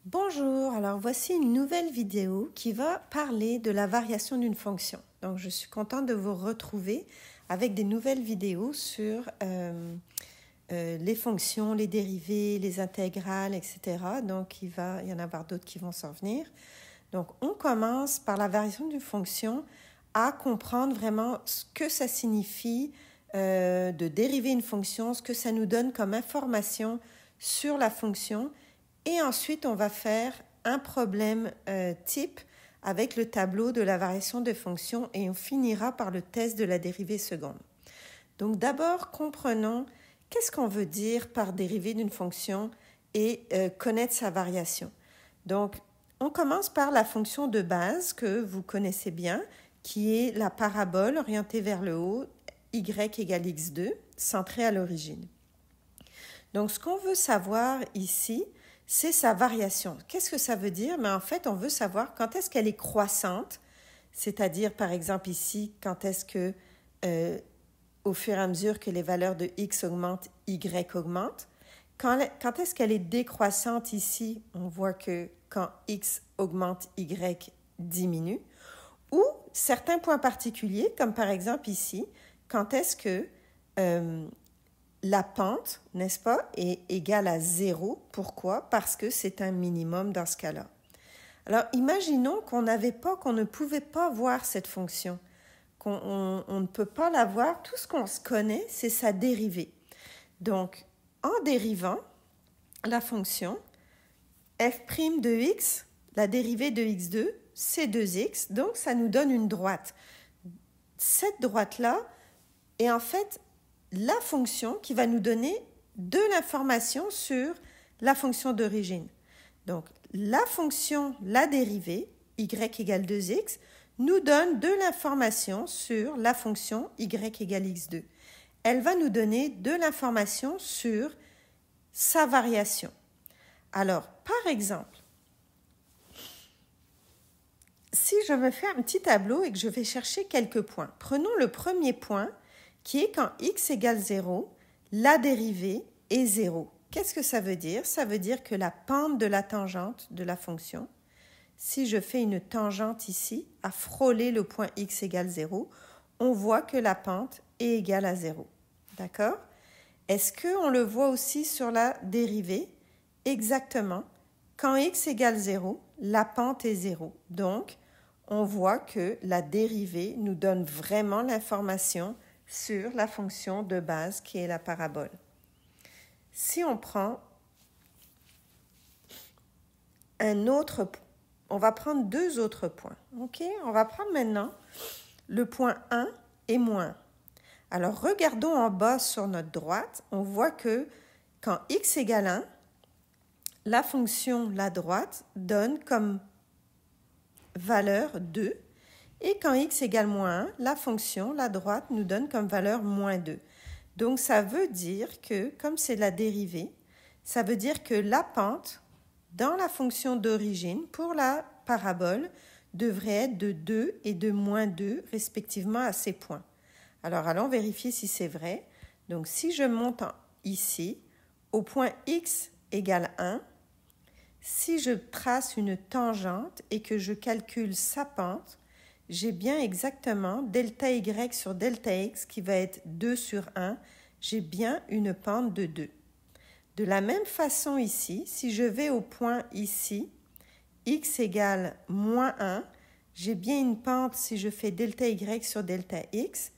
Bonjour, alors voici une nouvelle vidéo qui va parler de la variation d'une fonction. Donc je suis contente de vous retrouver avec des nouvelles vidéos sur les fonctions, les dérivées, les intégrales, etc. Donc il va y en avoir d'autres qui vont s'en venir. Donc on commence par la variation d'une fonction à comprendre vraiment ce que ça signifie de dériver une fonction, ce que ça nous donne comme information sur la fonction. Et ensuite, on va faire un problème type avec le tableau de la variation de fonction et on finira par le test de la dérivée seconde. Donc d'abord, comprenons qu'est-ce qu'on veut dire par dérivée d'une fonction et connaître sa variation. Donc, on commence par la fonction de base que vous connaissez bien, qui est la parabole orientée vers le haut, y égale x2, centrée à l'origine. Donc, ce qu'on veut savoir ici, c'est sa variation. Qu'est-ce que ça veut dire? Mais en fait, on veut savoir quand est-ce qu'elle est croissante, c'est-à-dire, par exemple, ici, quand est-ce que, au fur et à mesure que les valeurs de x augmentent, y augmente. Quand est-ce qu'elle est décroissante ici? On voit que quand x augmente, y diminue. Ou certains points particuliers, comme par exemple ici, quand est-ce que la pente, n'est-ce pas, est égale à 0. Pourquoi? Parce que c'est un minimum dans ce cas-là. Alors, imaginons qu'on ne pouvait pas voir cette fonction, qu'on ne peut pas la voir. Tout ce qu'on se connaît, c'est sa dérivée. Donc, en dérivant la fonction, f' de x, la dérivée de x2, c'est 2x, donc ça nous donne une droite. Cette droite-là est en fait la fonction qui va nous donner de l'information sur la fonction d'origine. Donc, la fonction, la dérivée, y égale 2x, nous donne de l'information sur la fonction y égale x2. Elle va nous donner de l'information sur sa variation. Alors, par exemple, si je me fais un petit tableau et que je vais chercher quelques points, prenons le premier point qui est quand x égale 0, la dérivée est 0. Qu'est-ce que ça veut dire? Ça veut dire que la pente de la tangente de la fonction, si je fais une tangente ici, à frôler le point x égale 0, on voit que la pente est égale à 0. D'accord? Est-ce qu'on le voit aussi sur la dérivée? Exactement. Quand x égale 0, la pente est 0. Donc, on voit que la dérivée nous donne vraiment l'information sur la fonction de base qui est la parabole. Si on prend on va prendre deux autres points. OK? On va prendre maintenant le point 1 et moins 1. Alors, regardons en bas sur notre droite, on voit que quand x égale 1, la fonction, la droite, donne comme valeur 2. Et quand x égale moins 1, la fonction, la droite, nous donne comme valeur moins 2. Donc, ça veut dire que, comme c'est la dérivée, ça veut dire que la pente, dans la fonction d'origine, pour la parabole, devrait être de 2 et de moins 2, respectivement, à ces points. Alors, allons vérifier si c'est vrai. Donc, si je monte ici, au point x égale 1, si je trace une tangente et que je calcule sa pente, j'ai bien exactement delta y sur delta x qui va être 2 sur 1. J'ai bien une pente de 2. De la même façon ici, si je vais au point ici, x égale moins 1, j'ai bien une pente si je fais delta y sur delta x,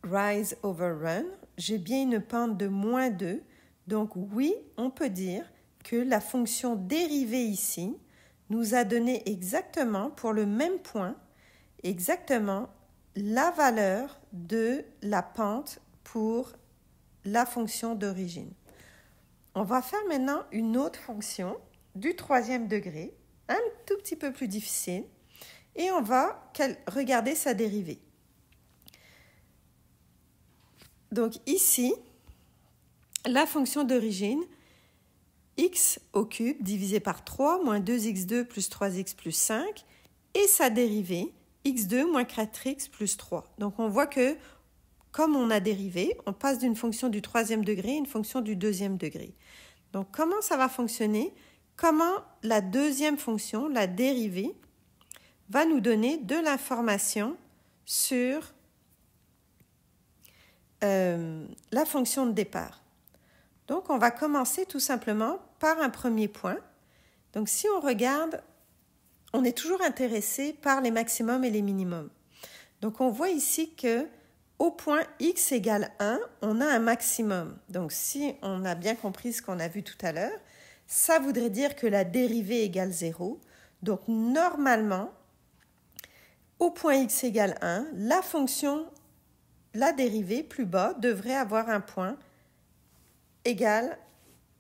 rise over run, j'ai bien une pente de moins 2. Donc oui, on peut dire que la fonction dérivée ici nous a donné exactement, pour le même point, exactement la valeur de la pente pour la fonction d'origine. On va faire maintenant une autre fonction du troisième degré, un tout petit peu plus difficile, et on va regarder sa dérivée. Donc ici, la fonction d'origine, x au cube divisé par 3 moins 2x2 plus 3x plus 5 et sa dérivée x2 moins 4x plus 3. Donc on voit que comme on a dérivé, on passe d'une fonction du troisième degré à une fonction du deuxième degré. Donc, comment ça va fonctionner? Comment la deuxième fonction, la dérivée, va nous donner de l'information sur la fonction de départ. Donc, on va commencer tout simplement par un premier point. Donc, si on regarde, on est toujours intéressé par les maximums et les minimums. Donc, on voit ici que au point x égale 1, on a un maximum. Donc, si on a bien compris ce qu'on a vu tout à l'heure, ça voudrait dire que la dérivée égale 0. Donc, normalement, au point x égale 1, la fonction, la dérivée plus bas, devrait avoir un point égal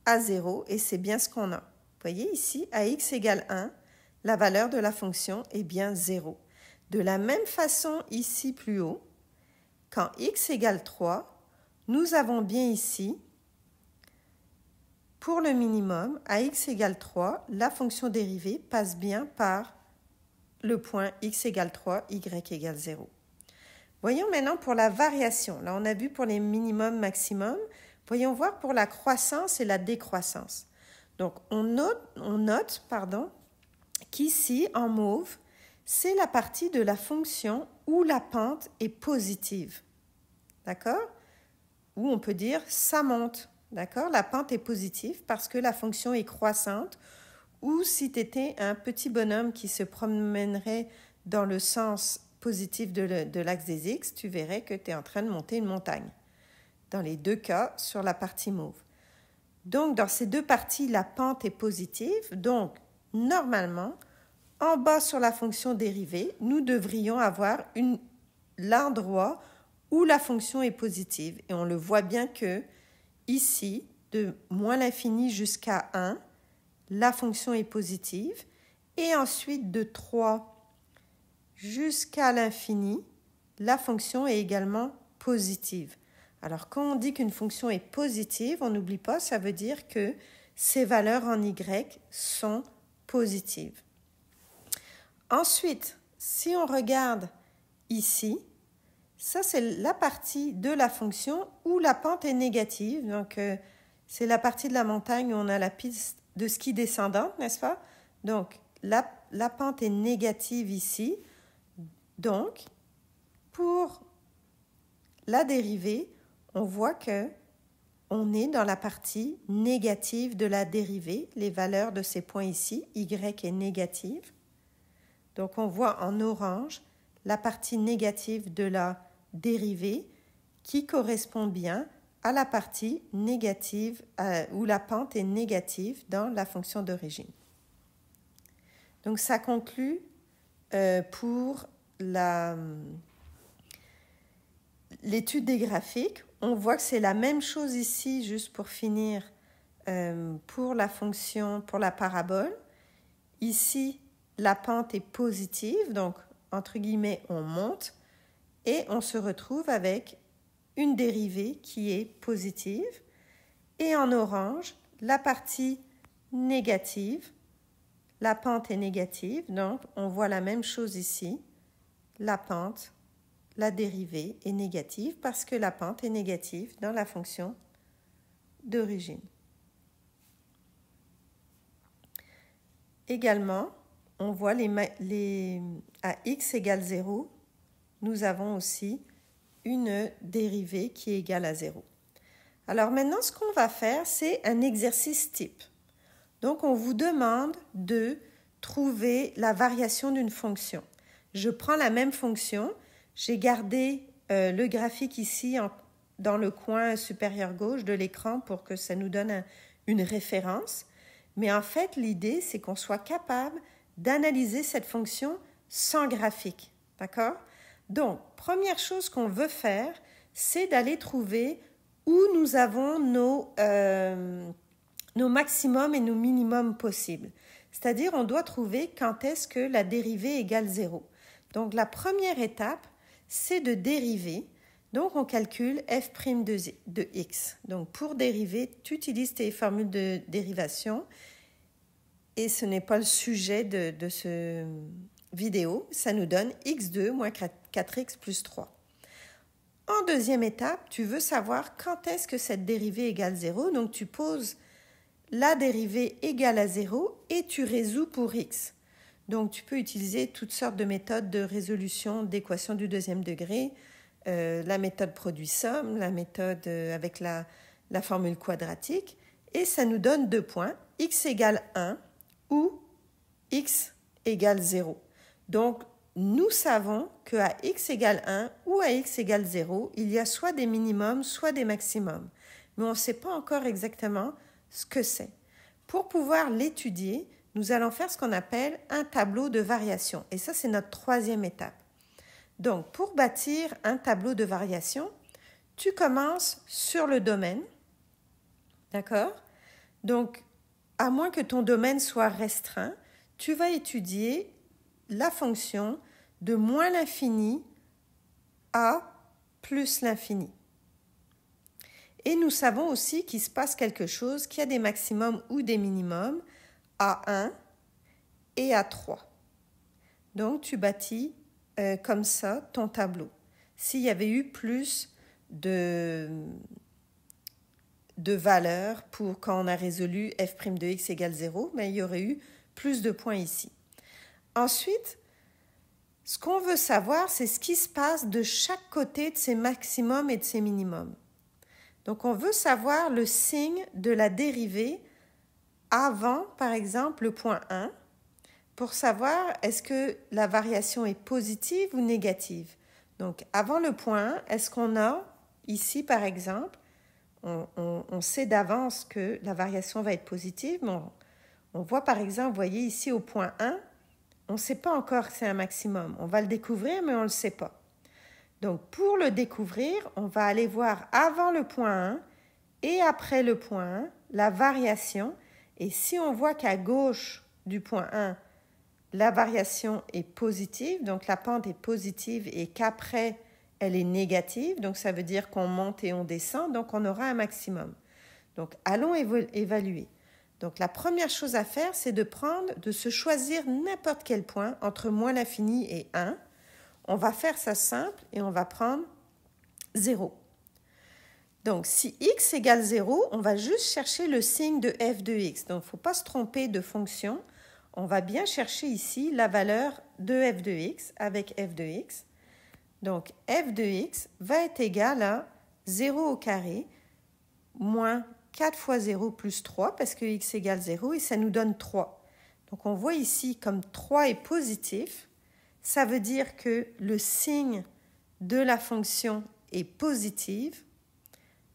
à 0, et c'est bien ce qu'on a. Vous voyez ici, à x égale 1, la valeur de la fonction est bien 0. De la même façon, ici plus haut, quand x égale 3, nous avons bien ici, pour le minimum, à x égale 3, la fonction dérivée passe bien par le point x égale 3, y égale 0. Voyons maintenant pour la variation. Là, on a vu pour les minimums, maximums. Voyons voir pour la croissance et la décroissance. Donc, on note qu'ici, en mauve, c'est la partie de la fonction où la pente est positive. D'accord? Ou on peut dire ça monte. D'accord? La pente est positive parce que la fonction est croissante. Ou si tu étais un petit bonhomme qui se promènerait dans le sens positif de l'axe des X, tu verrais que tu es en train de monter une montagne. Dans les deux cas, sur la partie mauve. Donc, dans ces deux parties, la pente est positive. Donc, normalement, en bas sur la fonction dérivée, nous devrions avoir l'endroit où la fonction est positive. Et on le voit bien que ici, de moins l'infini jusqu'à 1, la fonction est positive. Et ensuite, de 3 jusqu'à l'infini, la fonction est également positive. Alors, quand on dit qu'une fonction est positive, on n'oublie pas, ça veut dire que ses valeurs en y sont positives. Ensuite, si on regarde ici, ça c'est la partie de la fonction où la pente est négative. Donc, c'est la partie de la montagne où on a la piste de ski descendante, n'est-ce pas? Donc, la pente est négative ici. Donc, pour la dérivée, on voit que on est dans la partie négative de la dérivée. Les valeurs de ces points ici, y est négative. Donc, on voit en orange la partie négative de la dérivée qui correspond bien à la partie négative où la pente est négative dans la fonction d'origine. Donc, ça conclut pour l'étude des graphiques. On voit que c'est la même chose ici, juste pour finir, pour la fonction, pour la parabole. Ici, la pente est positive, donc, entre guillemets, on monte, et on se retrouve avec une dérivée qui est positive. Et en orange, la partie négative, la pente est négative, donc on voit la même chose ici. La pente, la dérivée est négative parce que la pente est négative dans la fonction d'origine. Également, on voit à x égale 0, nous avons aussi une dérivée qui est égale à 0. Alors maintenant, ce qu'on va faire, c'est un exercice type. Donc, on vous demande de trouver la variation d'une fonction. Je prends la même fonction, j'ai gardé le graphique ici dans le coin supérieur gauche de l'écran pour que ça nous donne une référence. Mais en fait, l'idée, c'est qu'on soit capable d'analyser cette fonction sans graphique. D'accord? Donc, première chose qu'on veut faire, c'est d'aller trouver où nous avons nos maximums et nos minimums possibles. C'est-à-dire, on doit trouver quand est-ce que la dérivée égale 0. Donc, la première étape, c'est de dériver. Donc, on calcule f' de x. Donc, pour dériver, tu utilises tes formules de dérivation. Et ce n'est pas le sujet de ce vidéo. Ça nous donne x2 moins 4x plus 3. En deuxième étape, tu veux savoir quand est-ce que cette dérivée égale 0. Donc, tu poses la dérivée égale à 0 et tu résous pour x. Donc, tu peux utiliser toutes sortes de méthodes de résolution d'équations du deuxième degré, la méthode produit-somme, la méthode avec la formule quadratique, et ça nous donne 2 points, x égale 1 ou x égale 0. Donc, nous savons qu'à x égale 1 ou à x égale 0, il y a soit des minimums, soit des maximums. Mais on ne sait pas encore exactement ce que c'est. Pour pouvoir l'étudier, nous allons faire ce qu'on appelle un tableau de variation. Et ça, c'est notre troisième étape. Donc, pour bâtir un tableau de variation, tu commences sur le domaine. D'accord? Donc, à moins que ton domaine soit restreint, tu vas étudier la fonction de moins l'infini à plus l'infini. Et nous savons aussi qu'il se passe quelque chose, qu'il y a des maximums ou des minimums à 1 et à 3. Donc, tu bâtis comme ça ton tableau. S'il y avait eu plus de valeurs pour quand on a résolu f' de x égale 0, mais il y aurait eu plus de points ici. Ensuite, ce qu'on veut savoir, c'est ce qui se passe de chaque côté de ces maximums et de ces minimums. Donc, on veut savoir le signe de la dérivée avant, par exemple, le point 1, pour savoir est-ce que la variation est positive ou négative. Donc, avant le point 1, est-ce qu'on a, ici, par exemple, on sait d'avance que la variation va être positive, mais on voit, par exemple, vous voyez ici au point 1, on ne sait pas encore que c'est un maximum. On va le découvrir, mais on ne le sait pas. Donc, pour le découvrir, on va aller voir avant le point 1 et après le point 1, la variation. Et si on voit qu'à gauche du point 1, la variation est positive, donc la pente est positive et qu'après, elle est négative, donc ça veut dire qu'on monte et on descend, donc on aura un maximum. Donc, allons évaluer. Donc, la première chose à faire, c'est de se choisir n'importe quel point entre moins l'infini et 1. On va faire ça simple et on va prendre 0. Donc, si x égale 0, on va juste chercher le signe de f de x. Donc, il ne faut pas se tromper de fonction. On va bien chercher ici la valeur de f de x avec f de x. Donc, f de x va être égal à 0 au carré moins 4 fois 0 plus 3 parce que x égale 0 et ça nous donne 3. Donc, on voit ici comme 3 est positif. Ça veut dire que le signe de la fonction est positif.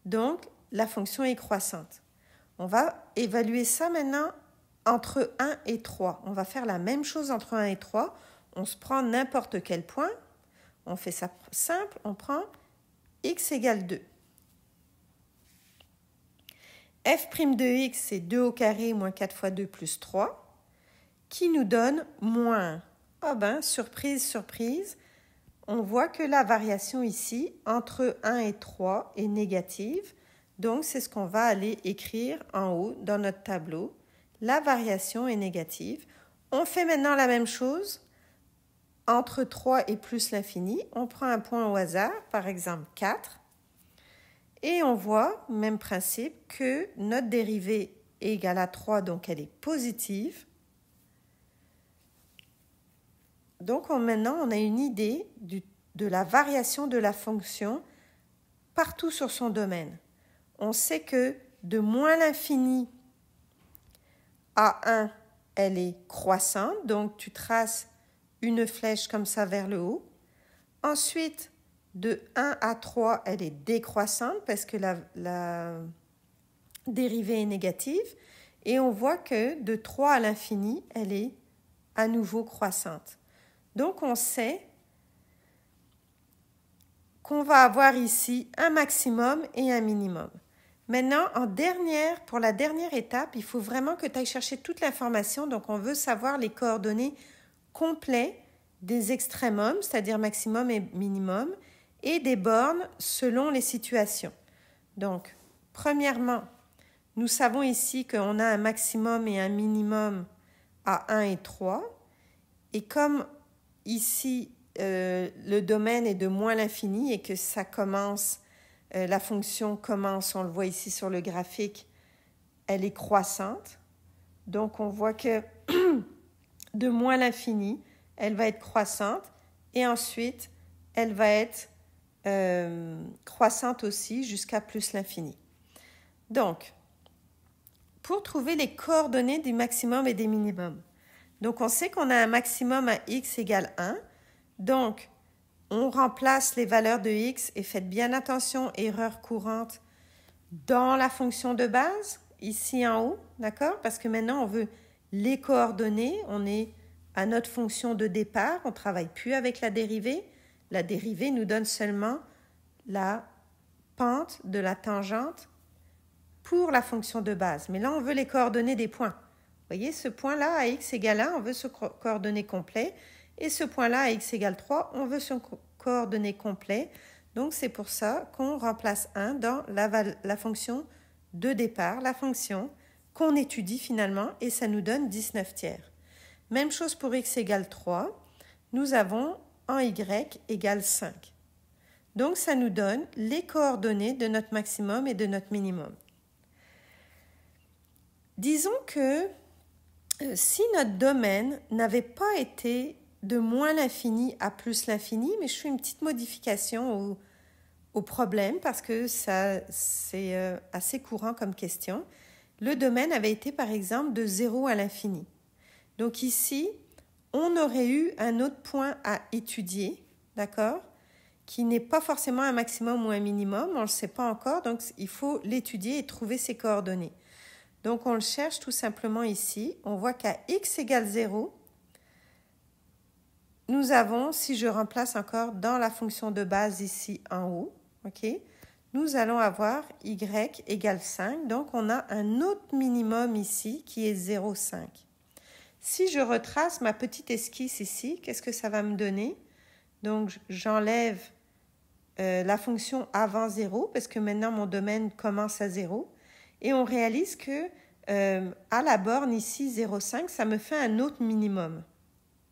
Donc, la fonction est croissante. On va évaluer ça maintenant entre 1 et 3. On va faire la même chose entre 1 et 3. On se prend n'importe quel point. On fait ça simple. On prend x égale 2. f' de x, c'est 2 au carré moins 4 fois 2 plus 3, qui nous donne moins 1. Ah ben, surprise, surprise, on voit que la variation ici, entre 1 et 3, est négative. Donc, c'est ce qu'on va aller écrire en haut dans notre tableau. La variation est négative. On fait maintenant la même chose entre 3 et plus l'infini. On prend un point au hasard, par exemple 4. Et on voit, même principe, que notre dérivée est égale à 3, donc elle est positive. Donc maintenant, on a une idée de la variation de la fonction partout sur son domaine. On sait que de moins l'infini à 1, elle est croissante, donc tu traces une flèche comme ça vers le haut. Ensuite, de 1 à 3, elle est décroissante parce que la dérivée est négative. Et on voit que de 3 à l'infini, elle est à nouveau croissante. Donc, on sait qu'on va avoir ici un maximum et un minimum. Maintenant, pour la dernière étape, il faut vraiment que tu ailles chercher toute l'information. Donc, on veut savoir les coordonnées complets des extrémums, c'est-à-dire maximum et minimum, et des bornes selon les situations. Donc, premièrement, nous savons ici qu'on a un maximum et un minimum à 1 et 3. Et comme ici, le domaine est de moins l'infini et que ça commence, la fonction commence, on le voit ici sur le graphique, elle est croissante. Donc, on voit que de moins l'infini, elle va être croissante. Et ensuite, elle va être croissante aussi jusqu'à plus l'infini. Donc, pour trouver les coordonnées du maximum et des minimums, donc on sait qu'on a un maximum à x égale 1. Donc, on remplace les valeurs de x et faites bien attention, erreur courante, dans la fonction de base, ici en haut, d'accord? Parce que maintenant, on veut les coordonnées. On est à notre fonction de départ. On ne travaille plus avec la dérivée. La dérivée nous donne seulement la pente de la tangente pour la fonction de base. Mais là, on veut les coordonnées des points. Vous voyez, ce point-là, à x égale 1, on veut ce coordonnées complet. Et ce point-là, à x égale 3, on veut son coordonnées complet. Donc, c'est pour ça qu'on remplace 1 dans la fonction de départ, la fonction qu'on étudie finalement, et ça nous donne 19 tiers. Même chose pour x égale 3, nous avons en y égale 5. Donc, ça nous donne les coordonnées de notre maximum et de notre minimum. Disons que si notre domaine n'avait pas été de moins l'infini à plus l'infini, mais je fais une petite modification au problème parce que c'est assez courant comme question. Le domaine avait été par exemple de 0 à l'infini. Donc ici, on aurait eu un autre point à étudier, d'accord, qui n'est pas forcément un maximum ou un minimum, on ne le sait pas encore, donc il faut l'étudier et trouver ses coordonnées. Donc on le cherche tout simplement ici, on voit qu'à x égale 0, nous avons, si je remplace encore dans la fonction de base ici en haut, ok, nous allons avoir y égale 5, donc on a un autre minimum ici qui est 0,5. Si je retrace ma petite esquisse ici, qu'est-ce que ça va me donner? Donc j'enlève la fonction avant 0, parce que maintenant mon domaine commence à 0, et on réalise que à la borne ici 0,5, ça me fait un autre minimum.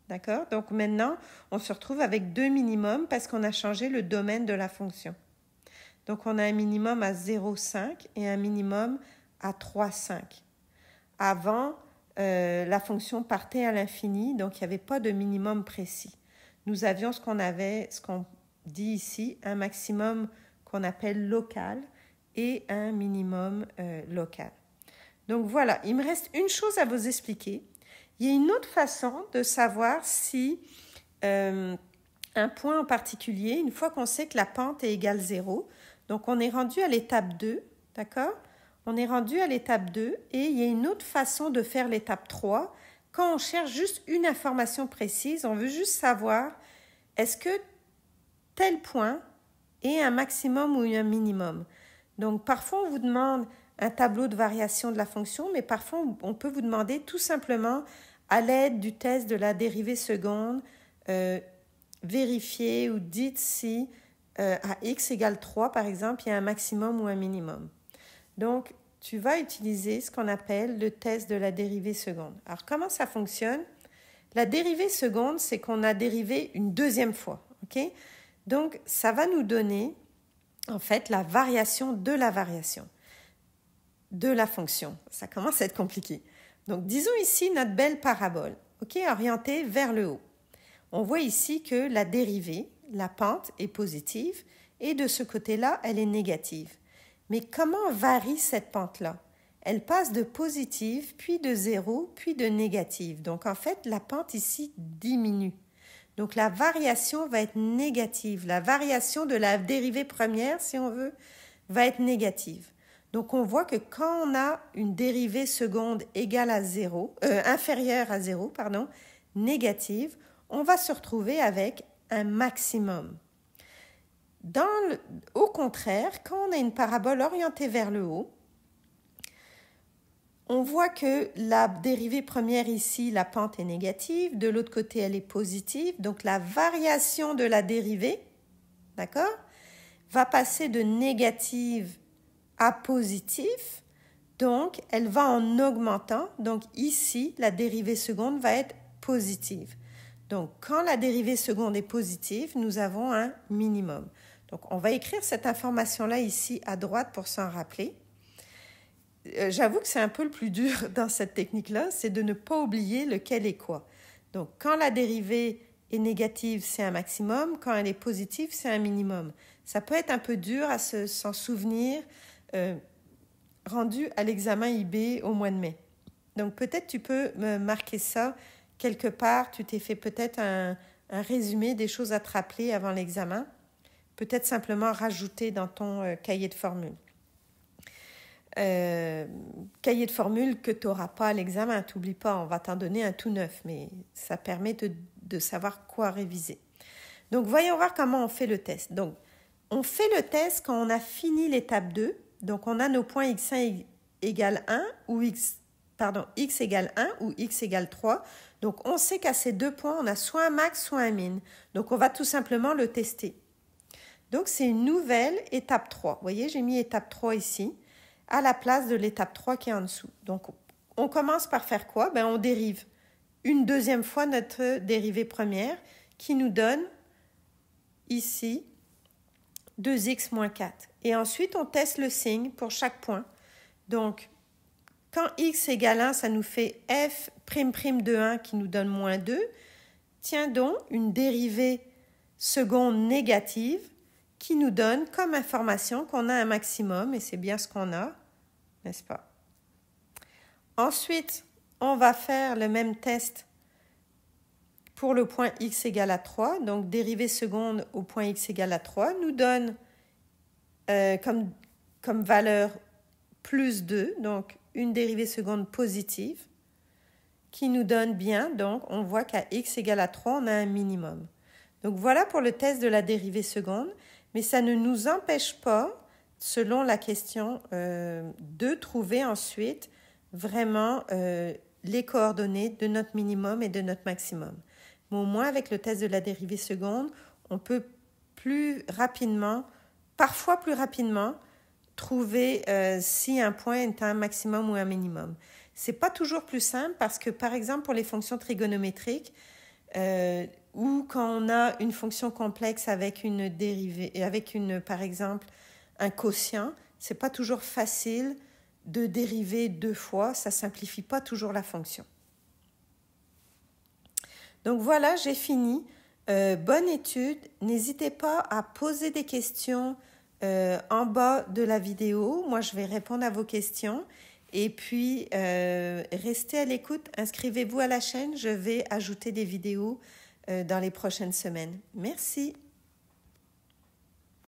D'accord? Donc maintenant, on se retrouve avec deux minimums parce qu'on a changé le domaine de la fonction. Donc on a un minimum à 0,5 et un minimum à 3,5. Avant, la fonction partait à l'infini, donc il n'y avait pas de minimum précis. Nous avions ce qu'on dit ici, un maximum qu'on appelle local et un minimum local. Donc voilà, il me reste une chose à vous expliquer. Il y a une autre façon de savoir si un point en particulier, une fois qu'on sait que la pente est égale 0, donc on est rendu à l'étape 2, d'accord? On est rendu à l'étape 2 et il y a une autre façon de faire l'étape 3. Quand on cherche juste une information précise, on veut juste savoir est-ce que tel point est un maximum ou un minimum. Donc parfois on vous demande un tableau de variation de la fonction, mais parfois on peut vous demander tout simplement à l'aide du test de la dérivée seconde, vérifier ou dites si à x égale 3 par exemple, il y a un maximum ou un minimum. Donc, tu vas utiliser ce qu'on appelle le test de la dérivée seconde. Alors, comment ça fonctionne? La dérivée seconde, c'est qu'on a dérivé une deuxième fois. Okay? Donc, ça va nous donner, en fait, la variation de la variation de la fonction. Ça commence à être compliqué. Donc, disons ici notre belle parabole, okay, orientée vers le haut. On voit ici que la dérivée, la pente, est positive et de ce côté-là, elle est négative. Mais comment varie cette pente-là? Elle passe de positive, puis de 0, puis de négative. Donc, en fait, la pente ici diminue. Donc, la variation va être négative. La variation de la dérivée première, si on veut, va être négative. Donc, on voit que quand on a une dérivée seconde égale à 0, inférieure à 0, pardon, négative, on va se retrouver avec un maximum. Au contraire, quand on a une parabole orientée vers le haut, on voit que la dérivée première ici, la pente est négative, de l'autre côté elle est positive, donc la variation de la dérivée, d'accord, va passer de négative à positif, donc elle va en augmentant, donc ici la dérivée seconde va être positive. Donc quand la dérivée seconde est positive, nous avons un minimum. Donc, on va écrire cette information-là ici à droite pour s'en rappeler. j'avoue que c'est un peu le plus dur dans cette technique-là, c'est de ne pas oublier lequel est quoi. Donc, quand la dérivée est négative, c'est un maximum. Quand elle est positive, c'est un minimum. Ça peut être un peu dur à s'en souvenir rendu à l'examen IB au mois de mai. Donc, peut-être tu peux me marquer ça quelque part. Tu t'es fait peut-être un résumé des choses à te rappeler avant l'examen. Peut-être simplement rajouter dans ton cahier de formules. Cahier de formules que tu n'auras pas à l'examen, t'oublie pas, on va t'en donner un tout neuf, mais ça permet de savoir quoi réviser. Donc, voyons voir comment on fait le test. Donc, on fait le test quand on a fini l'étape 2. Donc, on a nos points x1 égale 1 ou x égale 1 ou x égale 3. Donc, on sait qu'à ces 2 points, on a soit un max, soit un min. Donc, on va tout simplement le tester. Donc, c'est une nouvelle étape 3. Vous voyez, j'ai mis étape 3 ici, à la place de l'étape 3 qui est en dessous. Donc, on commence par faire quoi? On dérive une deuxième fois notre dérivée première qui nous donne ici 2x moins 4. Et ensuite, on teste le signe pour chaque point. Donc, quand x égale 1, ça nous fait f' de 1 qui nous donne moins 2. Tiens donc, une dérivée seconde négative qui nous donne comme information qu'on a un maximum, et c'est bien ce qu'on a, n'est-ce pas? Ensuite, on va faire le même test pour le point x égale à 3. Donc, dérivée seconde au point x égale à 3 nous donne comme valeur plus 2, donc une dérivée seconde positive, qui nous donne bien, donc on voit qu'à x égale à 3, on a un minimum. Donc, voilà pour le test de la dérivée seconde. Mais ça ne nous empêche pas, selon la question, de trouver ensuite vraiment les coordonnées de notre minimum et de notre maximum. Mais au moins, avec le test de la dérivée seconde, on peut plus rapidement, parfois plus rapidement, trouver si un point est un maximum ou un minimum. Ce n'est pas toujours plus simple parce que, par exemple, pour les fonctions trigonométriques, ou quand on a une fonction complexe avec une dérivée, par exemple, un quotient, c'est pas toujours facile de dériver 2 fois, ça simplifie pas toujours la fonction. Donc voilà, j'ai fini. Bonne étude. N'hésitez pas à poser des questions en bas de la vidéo. Moi, je vais répondre à vos questions. Et puis, restez à l'écoute. Inscrivez-vous à la chaîne. Je vais ajouter des vidéos dans les prochaines semaines. Merci.